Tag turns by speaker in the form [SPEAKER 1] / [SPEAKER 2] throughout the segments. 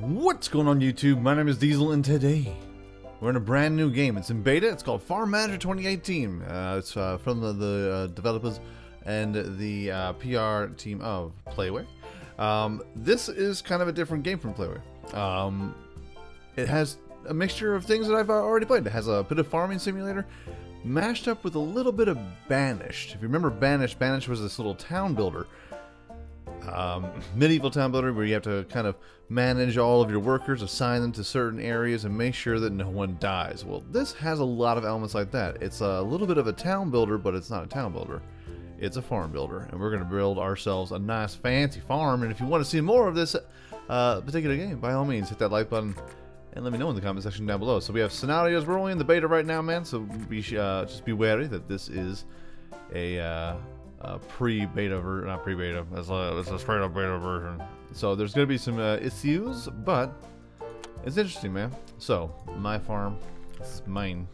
[SPEAKER 1] What's going on YouTube? My name is Diesel and today we're in a brand new game. It's in beta. It's called Farm Manager 2018. It's from the developers and the PR team of Plowing. This is kind of a different game from Plowing. It has a mixture of things that I've already played. It has a bit of farming simulator mashed up with a little bit of Banished. If you remember Banished, Banished was this little town builder. Medieval town builder where you have to kind of manage all of your workers, assign them to certain areas, and make sure that no one dies. Well, this has a lot of elements like that. It's a little bit of a town builder, but it's not a town builder. It's a farm builder, and we're going to build ourselves a nice fancy farm. And if you want to see more of this particular game, by all means, hit that like button and let me know in the comment section down below. So we have scenarios. We're only in the beta right now, man, so just be wary that this is a pre-beta version, not pre-beta, it's a straight-up beta version. So there's going to be some issues, but it's interesting, man. So, my farm, this is mine.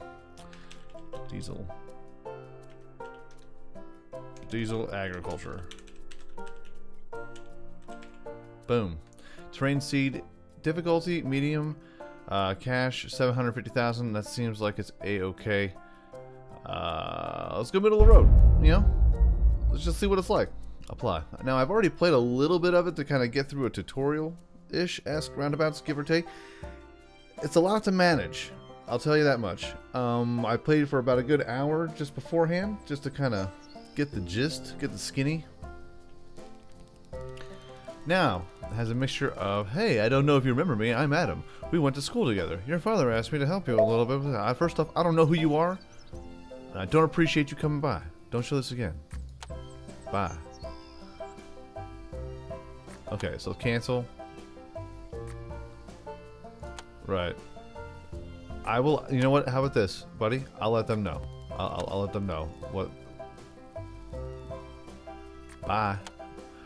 [SPEAKER 1] Diesel agriculture. Boom. Terrain seed, difficulty, medium, cash, 750,000. That seems like it's a-okay. Let's go middle of the road, you know? Let's just see what it's like. Apply. Now, I've already played a little bit of it to kind of get through a tutorial-ish-esque roundabouts, give or take. It's a lot to manage. I'll tell you that much. I played for about a good hour just beforehand, just to kind of get the gist, get the skinny. Now, it has a mixture of, hey, I don't know if you remember me, I'm Adam. We went to school together. Your father asked me to help you a little bit. First off, I don't know who you are, and I don't appreciate you coming by. Don't show this again. Bye. Okay, so cancel. Right. I will. You know what? How about this, buddy? I'll let them know. I'll let them know what. Bye.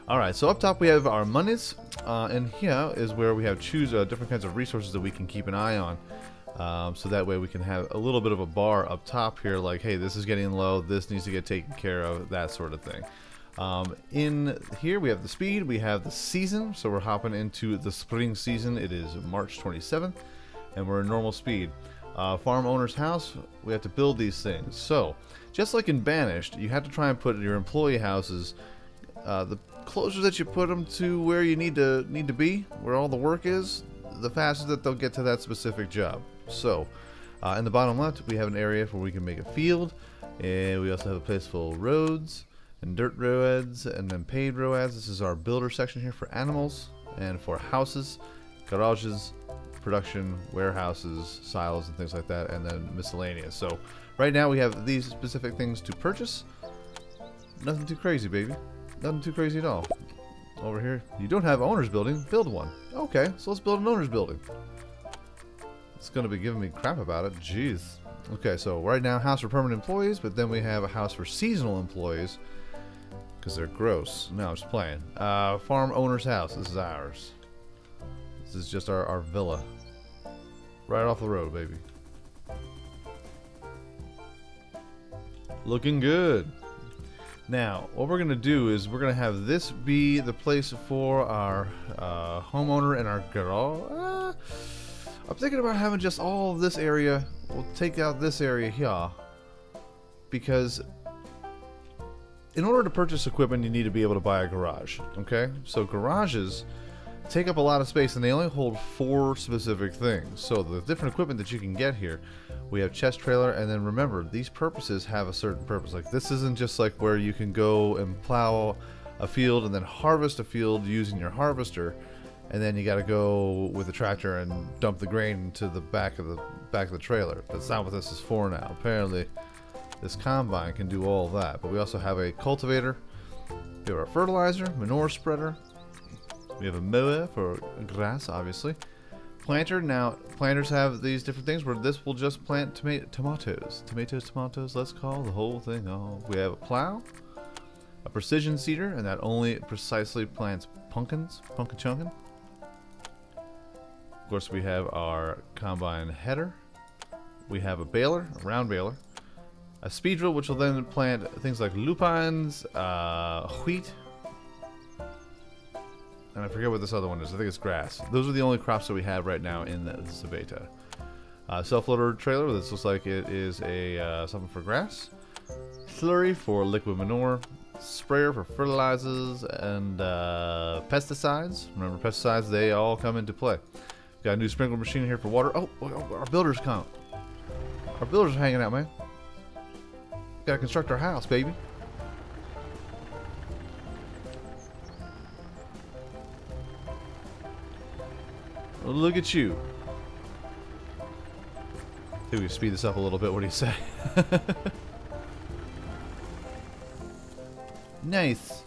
[SPEAKER 1] All right. So up top we have our monies, and here is where we have choose different kinds of resources that we can keep an eye on. So that way we can have a little bit of a bar up top here, like, hey, this is getting low, this needs to get taken care of, that sort of thing. In here we have the speed, we have the season, so we're hopping into the spring season. It is March 27th, and we're in normal speed. Farm owner's house, we have to build these things. So, just like in Banished, you have to try and put your employee houses, the closer that you put them to where you need to be, where all the work is, the faster that they'll get to that specific job. So, in the bottom left, we have an area where we can make a field, and we also have a place for roads and dirt roads, and then paved roads. This is our builder section here for animals and for houses, garages, production, warehouses, silos, and things like that, and then miscellaneous. So, right now we have these specific things to purchase. Nothing too crazy, baby. Nothing too crazy at all. Over here, you don't have owner's building, build one. Okay, so let's build an owner's building. It's gonna be giving me crap about it, jeez. Okay, so right now, house for permanent employees, but then we have a house for seasonal employees, because they're gross. No, I'm just playing. Farm owner's house, this is ours. This is just our villa. Right off the road, baby. Looking good. Now, what we're going to do is we're going to have this be the place for our homeowner and our garage. I'm thinking about having just all of this area. We'll take out this area here. Because in order to purchase equipment, you need to be able to buy a garage. Okay? So garages take up a lot of space, and they only hold 4 specific things. So the different equipment that you can get here, we have chest trailer, and then remember, these purposes have a certain purpose. Like, this isn't just like where you can go and plow a field and then harvest a field using your harvester, and then you got to go with a tractor and dump the grain into the back of the trailer. That's not what this is for now. Apparently, this combine can do all that. But we also have a cultivator. We have our fertilizer, manure spreader. We have a mower for grass, obviously. Planter. Now, planters have these different things where this will just plant tomatoes. Tomatoes, let's call the whole thing off. We have a plow, a precision seeder, and that only precisely plants pumpkins, pumpkin chunkin. Of course, we have our combine header. We have a baler, a round baler. A speed drill, which will then plant things like lupines, wheat, And I forget what this other one is. I think it's grass. Those are the only crops that we have right now in the beta. Self-loader trailer. This looks like it is a something for grass. Slurry for liquid manure. Sprayer for fertilizers and pesticides. Remember, pesticides, they all come into play. Got a new sprinkler machine here for water. Oh, our builders come. Our builders are hanging out, man. Gotta construct our house, baby. Well, look at you. I think we can speed this up a little bit. What do you say? Nice.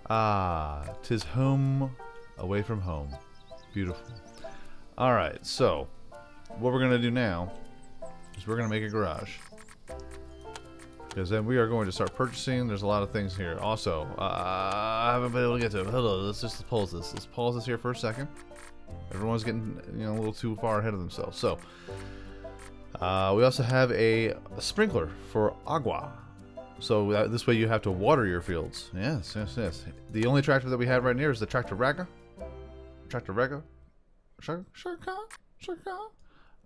[SPEAKER 1] Ah, 'tis home away from home. Beautiful. Alright, so what we're going to do now is we're going to make a garage. Because then we are going to start purchasing. There's a lot of things here. Also, I haven't been able to get to it. Hold on, let's just pause this. Let's pause this here for a second. Everyone's getting, you know, a little too far ahead of themselves. So, we also have a sprinkler for agua. So this way you have to water your fields. Yes, yes, yes. The only tractor that we have right here is the Tractor Rega.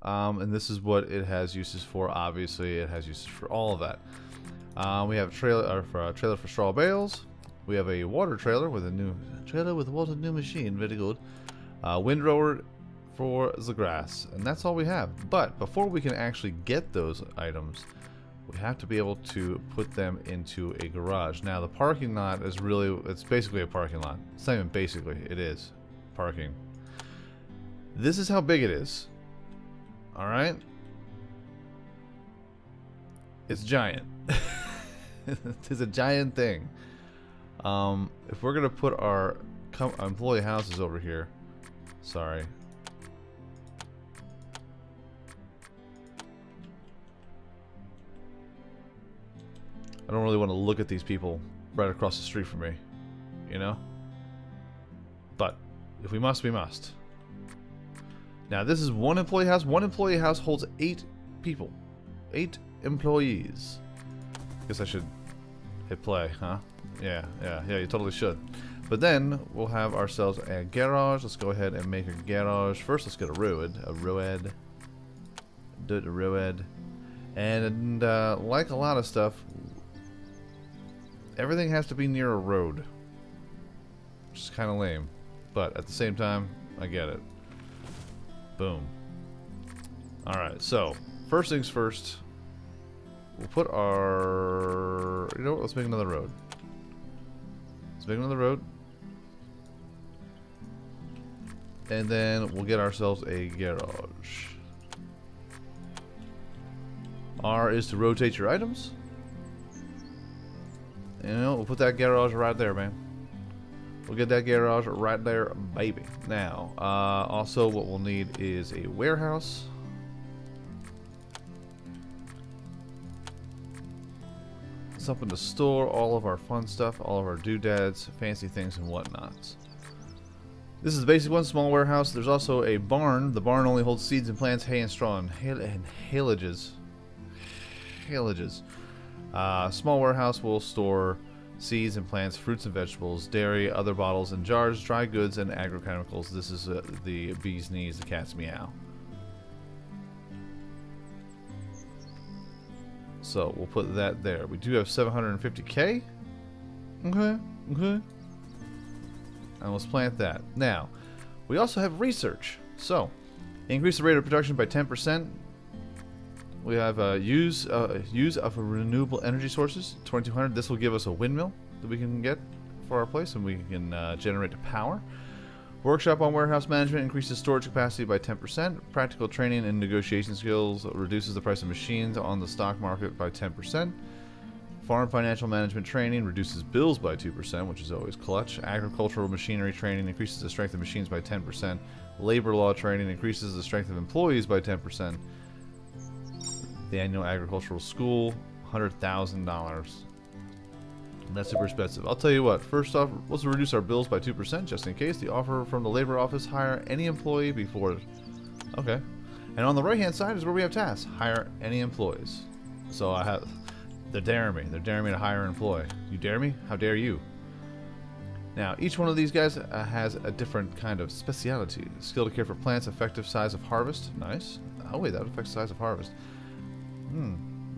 [SPEAKER 1] And this is what it has uses for. Obviously, it has uses for all of that. We have a trailer for straw bales. We have a water trailer with a new new machine. Very good. Windrower for the grass, and that's all we have. But before we can actually get those items, we have to be able to put them into a garage. Now, the parking lot is it's basically a parking lot. It's not even basically, it is parking. This is how big it is. Alright? It's giant. It's a giant thing. If we're going to put our employee houses over here. Sorry. I don't really want to look at these people right across the street from me, you know? But if we must, we must. Now, this is one employee house. One employee house holds 8 people. 8 employees. Guess I should hit play, huh? Yeah, you totally should. But then we'll have ourselves a garage. Let's go ahead and make a garage. First, let's get a road. Do it a road. And like a lot of stuff, everything has to be near a road. Which is kind of lame. But at the same time, I get it. Boom. Alright, so first things first, we'll put our... You know what? Let's make another road. Let's make another road. And then we'll get ourselves a garage. R is to rotate your items. You know, we'll put that garage right there, man. We'll get that garage right there, baby. Now, also what we'll need is a warehouse. Something to store all of our fun stuff, all of our doodads, fancy things, and whatnots. This is the basic one, small warehouse. There's also a barn. The barn only holds seeds and plants, hay and straw, and haylage. Small warehouse will store seeds and plants, fruits and vegetables, dairy, other bottles and jars, dry goods, and agrochemicals. This is the bee's knees, the cat's meow. So we'll put that there. We do have 750k. Okay. And let's plant that. Now, we also have research. So, increase the rate of production by 10%. We have use of renewable energy sources, 2200. This will give us a windmill that we can get for our place, and we can generate the power. Workshop on warehouse management increases storage capacity by 10%. Practical training and negotiation skills reduces the price of machines on the stock market by 10%. Farm financial management training reduces bills by 2%, which is always clutch. Agricultural machinery training increases the strength of machines by 10%. Labor law training increases the strength of employees by 10%. The annual agricultural school, $100,000. That's super expensive. I'll tell you what, first off, let's reduce our bills by 2% just in case. The offer from the labor office, hire any employee before... Okay. And on the right hand side is where we have tasks. Hire any employees. So I have... They're daring me. They're daring me to hire an employee. You dare me? How dare you? Now, each one of these guys has a different kind of speciality. Skill to care for plants, effective size of harvest. Nice. Oh wait, that affects the size of harvest.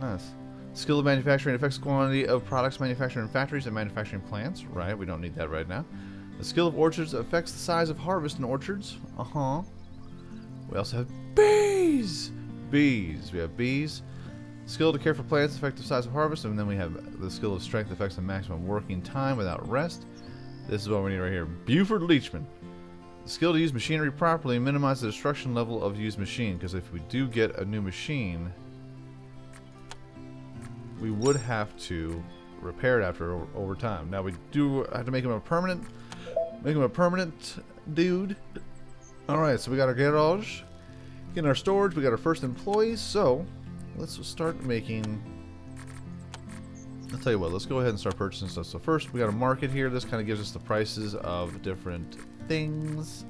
[SPEAKER 1] Nice. Skill of manufacturing affects quantity of products manufactured in factories and manufacturing plants. Right, we don't need that right now. The skill of orchards affects the size of harvest in orchards. We also have bees. Bees. We have bees. Skill to care for plants, effective size of harvest, and then we have the skill of strength affects the maximum working time without rest. This is what we need right here. Buford Leachman. The skill to use machinery properly, minimize the destruction level of used machine, because if we do get a new machine, we would have to repair it after over time. Now we do have to make him a permanent dude. Alright, so we got our garage, getting our storage, we got our first employees, so let's start making. I'll tell you what, let's go ahead and start purchasing stuff. So first, we got a market here. This kind of gives us the prices of different things.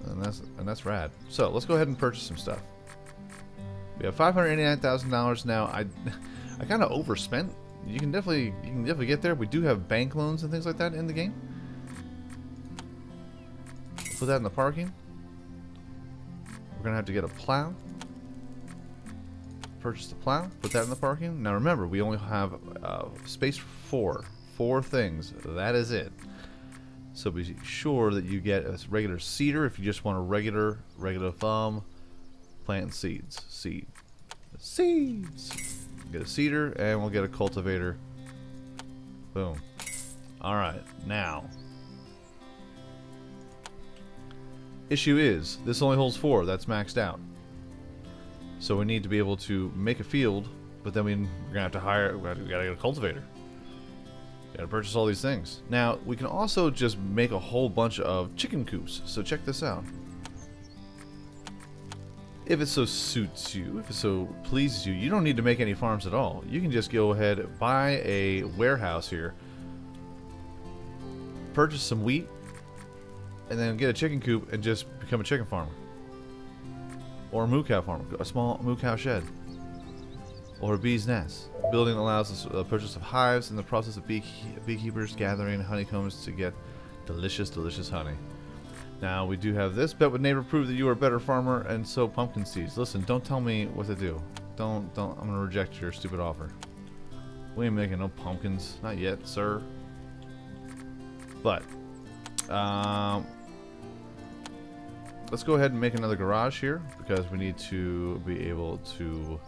[SPEAKER 1] And that's rad. So let's go ahead and purchase some stuff. We have $589,000 now. I kind of overspent. You can definitely get there. We do have bank loans and things like that in the game. Put that in the parking. We're gonna have to get a plow. Purchase the plow. Put that in the parking. Now remember, we only have space for four things. That is it. So be sure that you get a regular seeder if you just want a regular thumb. Plant seeds. Seeds. Get a seeder and we'll get a cultivator. Boom. Alright, now. Issue is, this only holds 4. That's maxed out. So we need to be able to make a field, but then we're going to have to hire, we gotta get a cultivator. Gotta purchase all these things. Now, we can also just make a whole bunch of chicken coops. So check this out. If it so suits you, if it so pleases you, you don't need to make any farms at all. You can just go ahead, buy a warehouse here, purchase some wheat, and then get a chicken coop and just become a chicken farmer. Or a moo cow farmer, a small moo cow shed. Or a bee's nest. Building allows us the purchase of hives in the process of beekeepers gathering honeycombs to get delicious, delicious honey. Now we do have this. Bet with neighbor prove that you are a better farmer and sow pumpkin seeds. Listen, don't tell me what to do. Don't. I'm gonna reject your stupid offer. We ain't making no pumpkins, not yet, sir. But let's go ahead and make another garage here because we need to be able to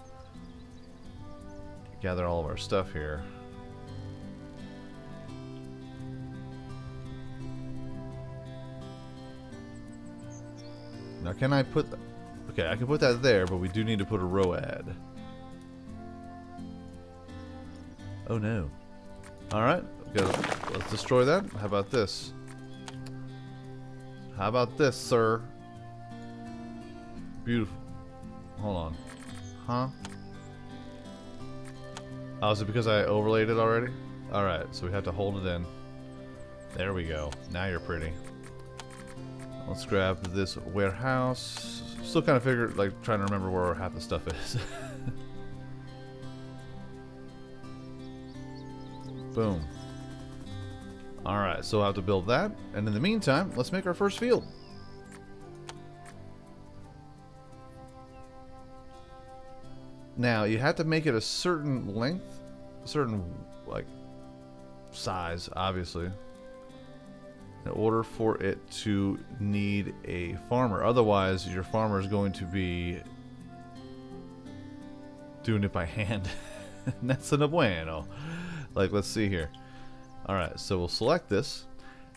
[SPEAKER 1] gather all of our stuff here. Now can I put okay, I can put that there, but we do need to put a row ad. Oh no. Alright, let's destroy that. How about this? How about this, sir? Beautiful. Hold on. Huh? Oh, is it because I overlaid it already? Alright, so we have to hold it in. There we go. Now you're pretty. Let's grab this warehouse. Still kind of trying to remember where half the stuff is. Boom. Alright, so I'll have to build that. And in the meantime, let's make our first field. Now, you have to make it a certain length, a certain, size, obviously, in order for it to need a farmer. Otherwise, your farmer is going to be doing it by hand. That's no bueno. Let's see here. Alright, so we'll select this,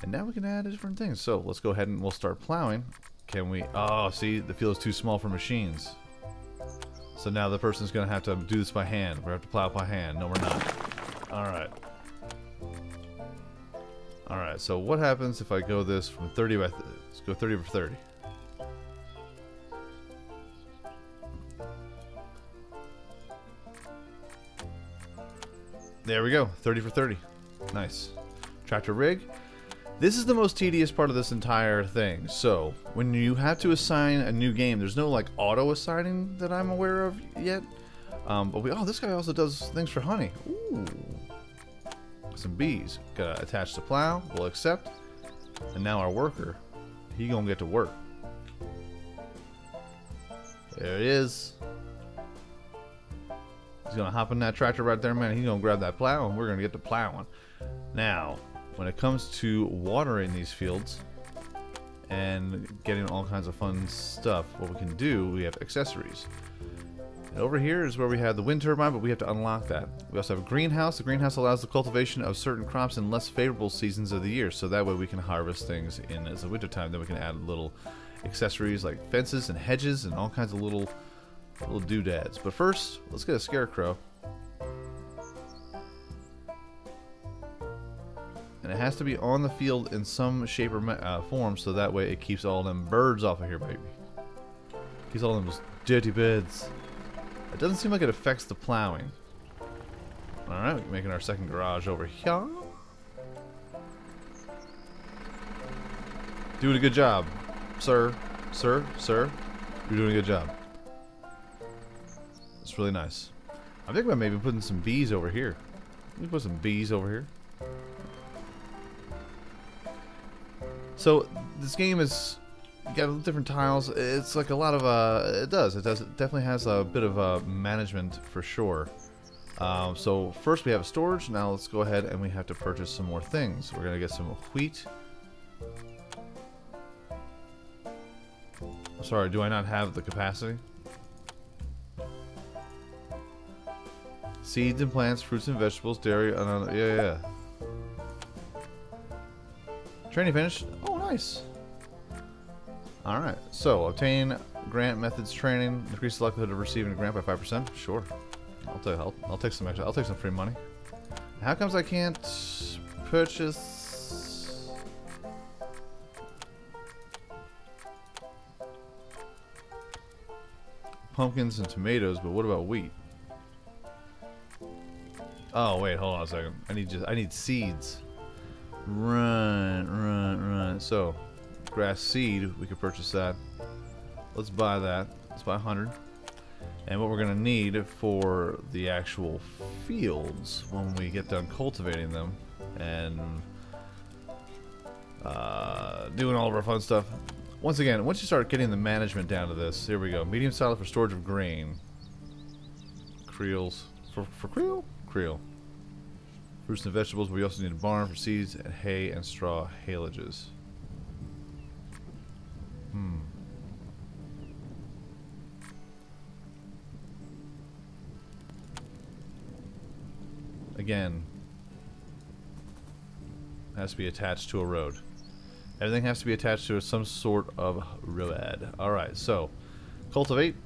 [SPEAKER 1] and now we can add different things. So, let's go ahead and we'll start plowing. Can we... Oh, see, the field is too small for machines. So now the person's going to have to do this by hand. We're going to have to plow by hand. No, we're not. Alright. Alright, so what happens if I go this from 30 by... Let's go 30 for 30. There we go. 30 for 30. Nice. Tractor rig. This is the most tedious part of this entire thing. So, when you have to assign a new game, there's no auto assigning that I'm aware of yet. But this guy also does things for honey. Ooh. some bees. Gotta attach the plow. We'll accept. And now our worker, he gonna get to work. There it is. He's gonna hop in that tractor right there, man. He's gonna grab that plow, and we're gonna get to plowing. Now, when it comes to watering these fields and getting all kinds of fun stuff, what we can do, we have accessories. And over here is where we have the wind turbine, but we have to unlock that. We also have a greenhouse. The greenhouse allows the cultivation of certain crops in less favorable seasons of the year, so that way we can harvest things in as a winter time. Then we can add little accessories like fences and hedges and all kinds of little doodads. But first, let's get a scarecrow. And it has to be on the field in some shape or form, so that way it keeps all them birds off of here, baby. Keeps all them dirty birds. It doesn't seem like it affects the plowing. Alright, we're making our second garage over here. Doing a good job, sir. Sir. You're doing a good job. It's really nice. I'm thinking about maybe putting some bees over here. Let me put some bees over here. So, this game is... You got different tiles. It's like a lot of it definitely has a bit of management for sure. So first we have a storage. Now let's go ahead and we have to purchase some more things. We're gonna get some wheat. Sorry, do I not have the capacity? Seeds and plants, fruits and vegetables, dairy. Yeah. Training finished. Oh, nice. Alright, so obtain grant methods training, increase the likelihood of receiving a grant by 5%. Sure. I'll take some extra. I'll take some free money. How comes I can't purchase pumpkins and tomatoes, but what about wheat? Oh wait, hold on a second. I need seeds. Right. So grass seed, we could purchase that. Let's buy that. Let's buy 100. And what we're gonna need for the actual fields when we get done cultivating them and doing all of our fun stuff. Once again, once you start getting the management down to this, here we go. Medium style for storage of grain. Creels. For creel? Creel. Fruits and vegetables. We also need a barn for seeds and hay and straw haulages. Again, has to be attached to a road. Everything has to be attached to some sort of road. Alright, so cultivate.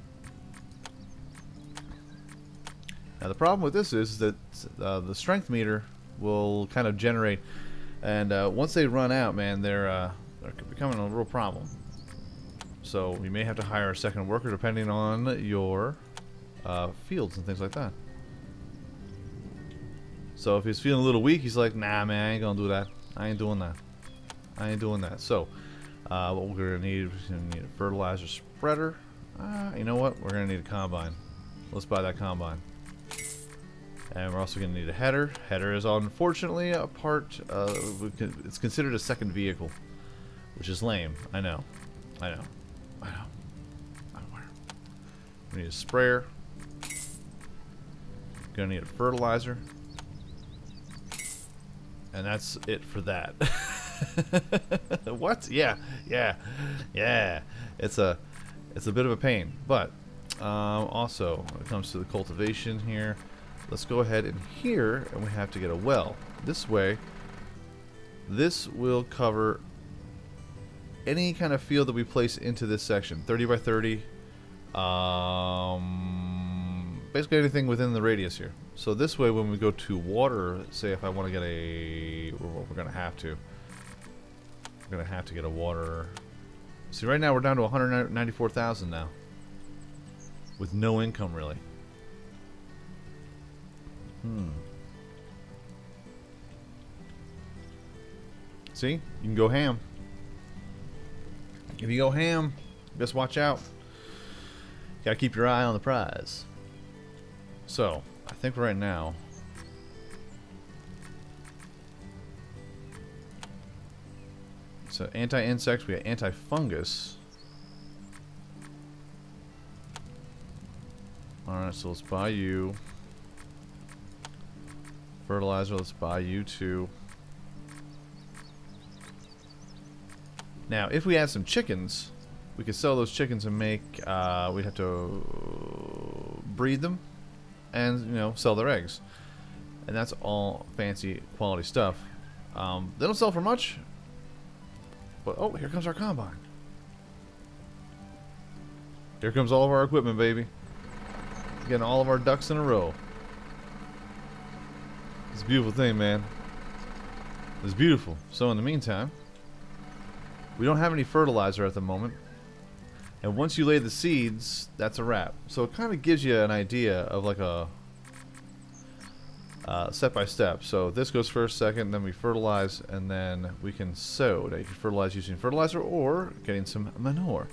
[SPEAKER 1] Now the problem with this is that the strength meter will kind of generate, and once they run out, man, they're becoming a real problem. So you may have to hire a second worker depending on your fields and things like that. So if he's feeling a little weak, he's like, nah, man, I ain't gonna do that. I ain't doing that. So what we're gonna need is a fertilizer spreader. You know what? We're gonna need a combine. Let's buy that combine. And we're also gonna need a header. Header is unfortunately a part. It's considered a second vehicle, which is lame. I know. We need a sprayer. Gonna need a fertilizer. And that's it for that. What? Yeah. It's a bit of a pain, but also when it comes to the cultivation here, let's go ahead and here, and we have to get a well. This way, this will cover any kind of field that we place into this section. 30 by 30. Basically anything within the radius here. So this way when we go to water, say if I want to get a... we're going to have to. We're going to have to get a water... See, right now we're down to 194,000 now. With no income, really. See? You can go ham. If you go ham, just watch out. Gotta keep your eye on the prize. So, I think right now So anti-insects, we got anti-fungus. Alright, so let's buy you. Fertilizer, let's buy you too. Now, if we add some chickens, we could sell those chickens and make, we'd have to breed them and, you know, sell their eggs. And that's all fancy quality stuff. They don't sell for much, but oh, here comes our combine. Here comes all of our equipment, baby. Getting all of our ducks in a row. It's a beautiful thing, man. It's beautiful. So in the meantime, we don't have any fertilizer at the moment. And once you lay the seeds, that's a wrap. So it kind of gives you an idea of like a step by step. So this goes first, second, then we fertilize, and then we can sow. Now you can fertilize using fertilizer or getting some manure.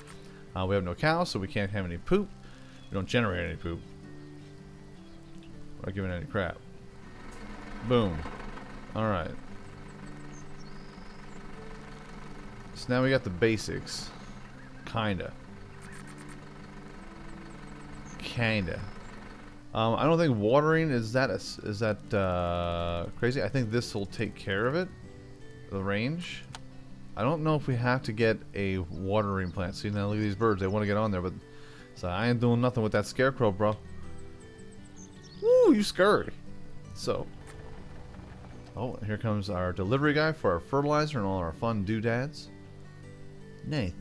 [SPEAKER 1] We have no cows, so we can't have any poop. We don't generate any poop. We're not giving any crap. Boom. Alright. So now we got the basics. Kinda. I don't think watering is that crazy. I think this will take care of it. The range. I don't know if we have to get a watering plant. See, now look at these birds. They want to get on there, but so I ain't doing nothing with that scarecrow, bro. Woo, you scurry. So, oh, here comes our delivery guy for our fertilizer and all our fun doodads. Nay.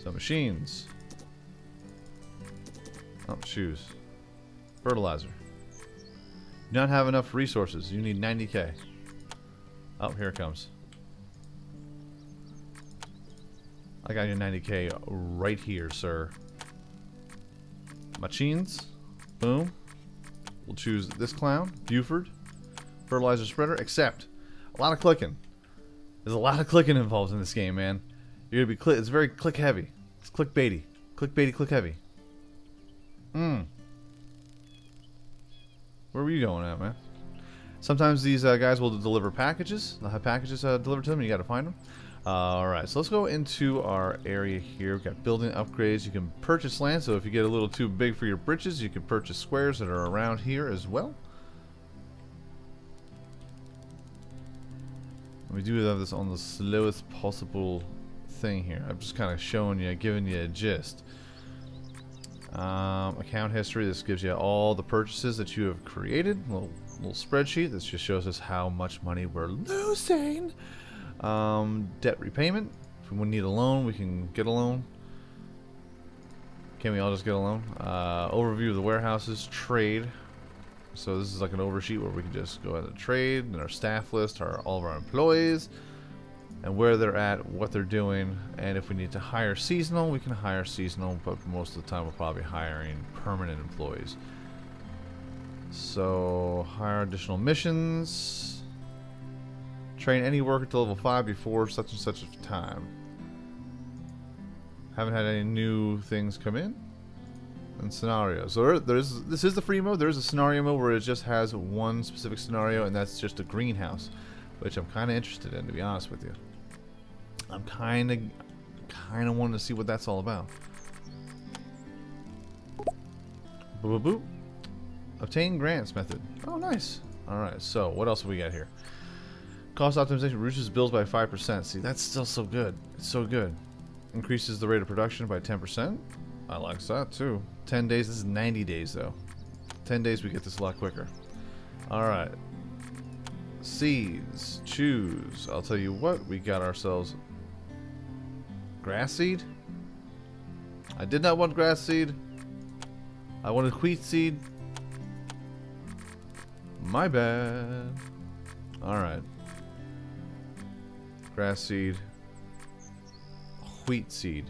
[SPEAKER 1] So machines. Oh, shoes. Fertilizer. You don't have enough resources. You need 90k. Oh, here it comes. I got your 90k right here, sir. Machines. Boom. We'll choose this clown. Buford. Fertilizer spreader. Accept. A lot of clicking. There's a lot of clicking involved in this game, man. You're gonna be it's very click heavy. It's clickbaity. Clickbaity, click heavy. Where were you going at, man? Sometimes these guys will deliver packages. They'll have packages delivered to them, and you gotta find them. Alright, so let's go into our area here. We've got building upgrades. You can purchase land, so if you get a little too big for your britches, you can purchase squares that are around here as well. We do have this on the slowest possible thing here. I'm just kind of showing you, giving you a gist. Account history. This gives you all the purchases that you have created. Little spreadsheet. This just shows us how much money we're losing. Debt repayment. If we need a loan, we can get a loan. Can we all just get a loan? Overview of the warehouses. Trade. So this is like an oversheet where we can just go ahead and trade, and our staff list are all of our employees and where they're at, what they're doing, and if we need to hire seasonal, we can hire seasonal, but most of the time we're probably hiring permanent employees. So hire additional missions, train any worker to level 5 before such and such a time. Haven't had any new things come in. And scenarios. So this is the free mode. There is a scenario mode where it just has one specific scenario, and that's just a greenhouse, which I'm kind of interested in, to be honest with you. I'm kind of wanting to see what that's all about. Boop, boop, boop. Obtain grants method. Oh, nice. All right. So what else have we got here? Cost optimization reduces bills by 5%. See, that's still so good. It's so good. Increases the rate of production by 10%. I like that too. 10 days. This is 90 days though. 10 days we get this a lot quicker. Alright. Seeds. Choose. I'll tell you what. We got ourselves grass seed. I did not want grass seed. I wanted wheat seed. My bad. Alright. Grass seed. Wheat seed.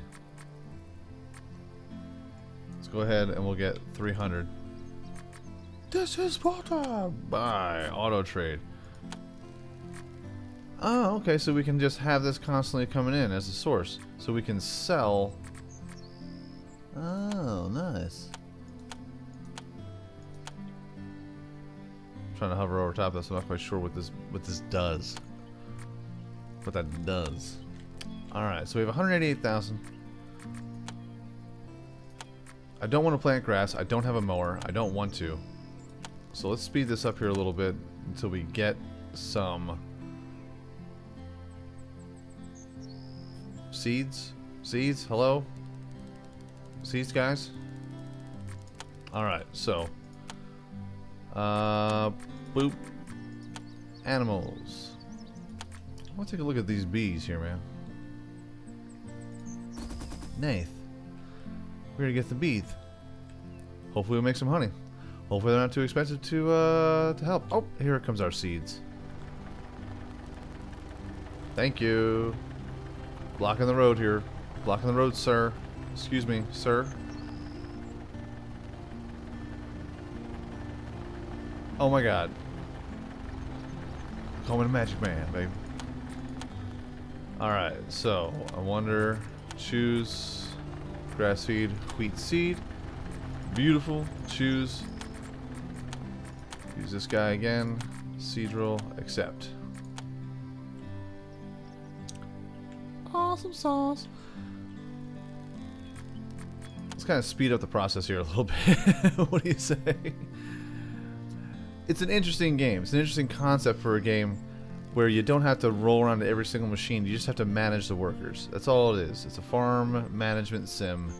[SPEAKER 1] Go ahead and we'll get 300. This is water. Buy auto trade. Oh, okay. So we can just have this constantly coming in as a source, so we can sell. Oh, nice. I'm trying to hover over top of this. I'm not quite sure what this does. what that does. Alright, so we have 188,000. I don't want to plant grass. I don't have a mower. I don't want to. So let's speed this up here a little bit until we get some seeds. Seeds? Hello? Seeds, guys? Alright, so boop. Animals. I want to take a look at these bees here, man. Nath. We're gonna get the bees. Hopefully we'll make some honey. Hopefully they're not too expensive to help. Oh, here comes our seeds. Thank you. Blocking the road here. Blocking the road, sir. Excuse me, sir. Oh my god. Call me the magic man, baby. Alright, so I wonder, choose grass seed, wheat seed. Beautiful. Choose. Use this guy again. Seed roll. Accept. Awesome sauce. Let's kind of speed up the process here a little bit. What do you say? It's an interesting game. It's an interesting concept for a game where you don't have to roll around to every single machine. You just have to manage the workers. That's all it is. It's a farm management sim.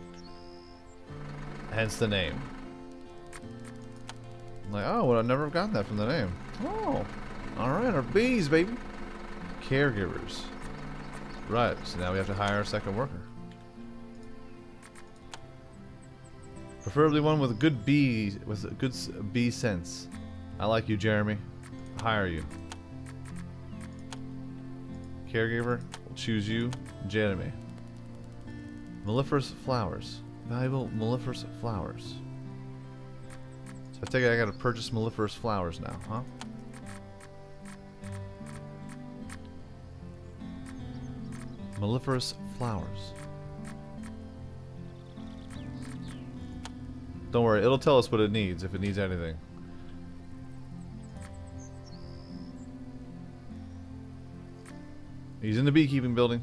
[SPEAKER 1] Hence the name. Like, oh, well, I'd never have gotten that from the name. Oh, alright, our bees, baby. Caregivers. Right, so now we have to hire a second worker. Preferably one with a good bee, with a good bee sense. I like you, Jeremy. I'll hire you. Caregiver, we'll choose you, Jeremy. Mellifluous flowers. Valuable mellifluous flowers. So I think I gotta purchase mellifluous flowers now, huh? Mellifluous flowers. Don't worry, it'll tell us what it needs if it needs anything. He's in the beekeeping building.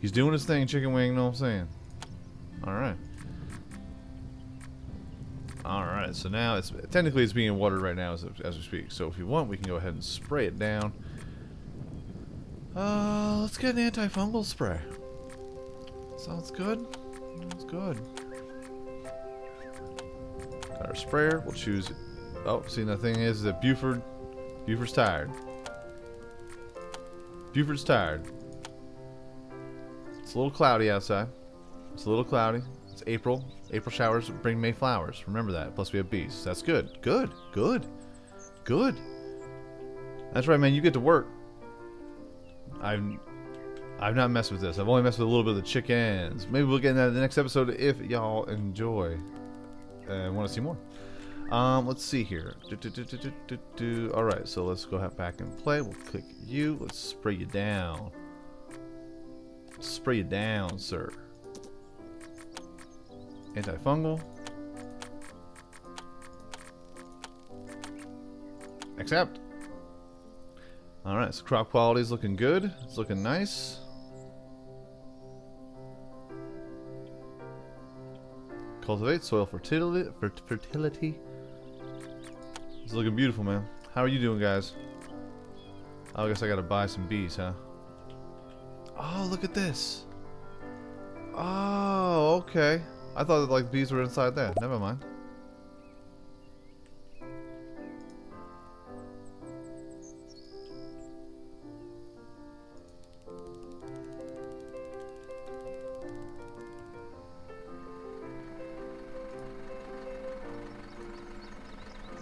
[SPEAKER 1] He's doing his thing, chicken wing, know what I'm saying? Alright. Alright, so now it's technically it's being watered right now as we speak. So if you want, we can go ahead and spray it down. Let's get an antifungal spray. Sounds good. Sounds good. Got our sprayer. We'll choose. Oh, see, the thing is that Buford's tired. Buford's tired. It's a little cloudy outside. It's a little cloudy. It's April. April showers bring May flowers. Remember that. Plus we have bees. That's good. Good. Good. Good. That's right, man. You get to work. I've not messed with this. I've only messed with a little bit of the chickens. Maybe we'll get into that in the next episode if y'all enjoy and want to see more. Let's see here. Alright, so let's go back and play. We'll click you. Let's spray you down. Spray you down, sir. Antifungal. Accept. Alright, so crop quality is looking good. It's looking nice. Cultivate soil fertility. It's looking beautiful, man. How are you doing, guys? Oh, I guess I gotta buy some bees, huh? Oh, look at this. Oh, okay. I thought that, like, bees were inside there. Never mind.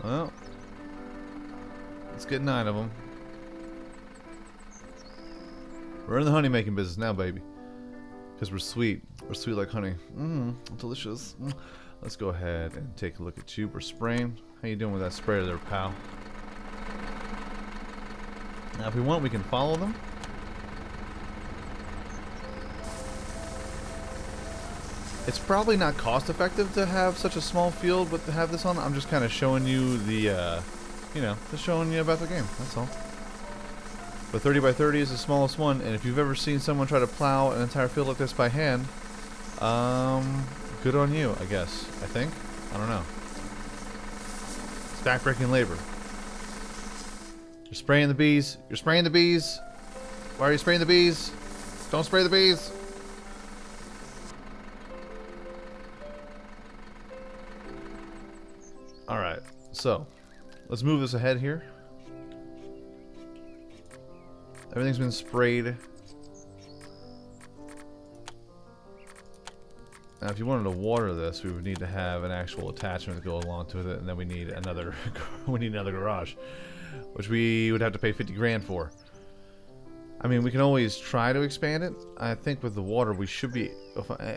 [SPEAKER 1] Well, let's get 9 of them. We're in the honey making business now, baby. Because we're sweet. We're sweet like honey. Delicious. Let's go ahead and take a look at you. We're spraying. How you doing with that sprayer there, pal? Now, if we want, we can follow them. It's probably not cost effective to have such a small field, but to have this on, I'm just kind of showing you the, you know, just showing you about the game. That's all. But 30 by 30 is the smallest one, and if you've ever seen someone try to plow an entire field like this by hand, good on you, I guess. I think. I don't know. It's backbreaking labor. You're spraying the bees. You're spraying the bees. Why are you spraying the bees? Don't spray the bees. Alright, so let's move this ahead here. Everything's been sprayed. Now, if you wanted to water this, we would need to have an actual attachment to go along to it, and then we need another garage, which we would have to pay 50 grand for. I mean, we can always try to expand it. I think with the water, we should be.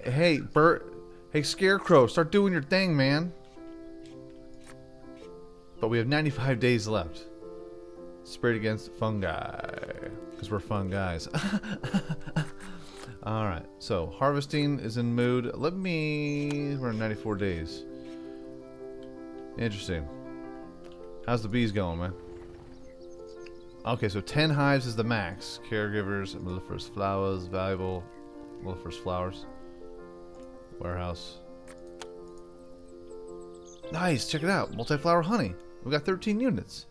[SPEAKER 1] Hey, Bert. Hey, Scarecrow, start doing your thing, man. But we have 95 days left. Sprayed against fungi, because we're fun guys. Alright, so harvesting is in mood. We're in 94 days. Interesting. How's the bees going, man? Okay, so 10 hives is the max. Caregivers, mellifera's flowers, valuable mellifera's flowers. Warehouse. Nice, check it out. Multi-flower honey. We got 13 units.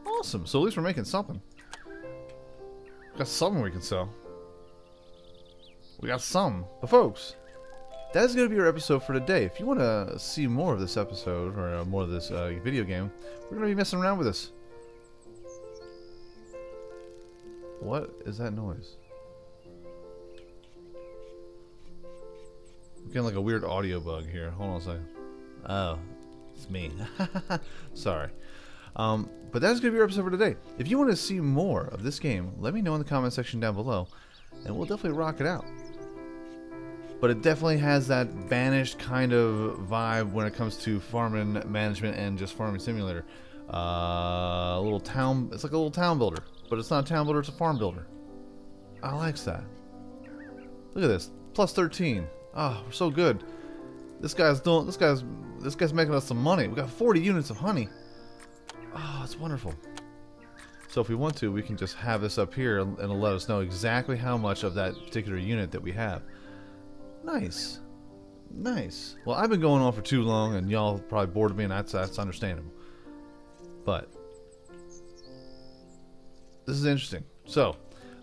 [SPEAKER 1] Awesome. So at least we're making something. We got something we can sell. We got some. But folks, that is going to be our episode for today. If you want to see more of this episode, or more of this video game, we're going to be messing around with this. What is that noise? I'm getting like a weird audio bug here. Hold on a second. Oh, it's me. Sorry. But that's going to be our episode for today. If you want to see more of this game, let me know in the comment section down below, and we'll definitely rock it out. But it definitely has that Banished kind of vibe when it comes to farming management and just farming simulator. A little town. It's like a little town builder, but it's not a town builder. It's a farm builder. I like that. Look at this. Plus 13. Oh, we're so good. This guy's making us some money. We got 40 units of honey. Oh, it's wonderful. So if we want to, we can just have this up here and it'll let us know exactly how much of that particular unit that we have. Nice. Nice. Well, I've been going on for too long and y'all probably bored of me, and that's understandable. But this is interesting. So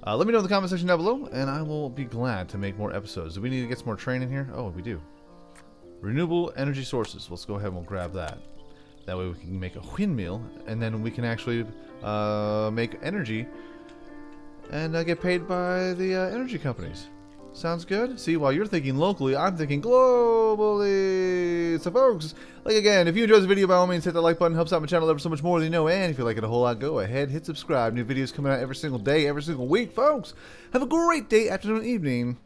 [SPEAKER 1] let me know in the comment section down below, and I will be glad to make more episodes. Do we need to get some more training here? Oh, we do. Renewable energy sources. Let's go ahead and we'll grab that. That way we can make a windmill, and then we can actually make energy and get paid by the energy companies. Sounds good? See, while you're thinking locally, I'm thinking globally. So folks, like again, if you enjoyed the video, by all means hit that like button. Helps out my channel ever so much more than you know. And if you like it a whole lot, go ahead, hit subscribe. New videos coming out every single day, every single week, folks. Have a great day, afternoon, evening.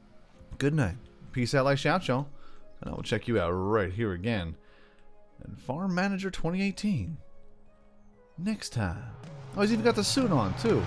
[SPEAKER 1] Good night. Peace out, like, shout, y'all. And I will check you out right here again in Farm Manager 2018 next time. Oh, he's even got the suit on too.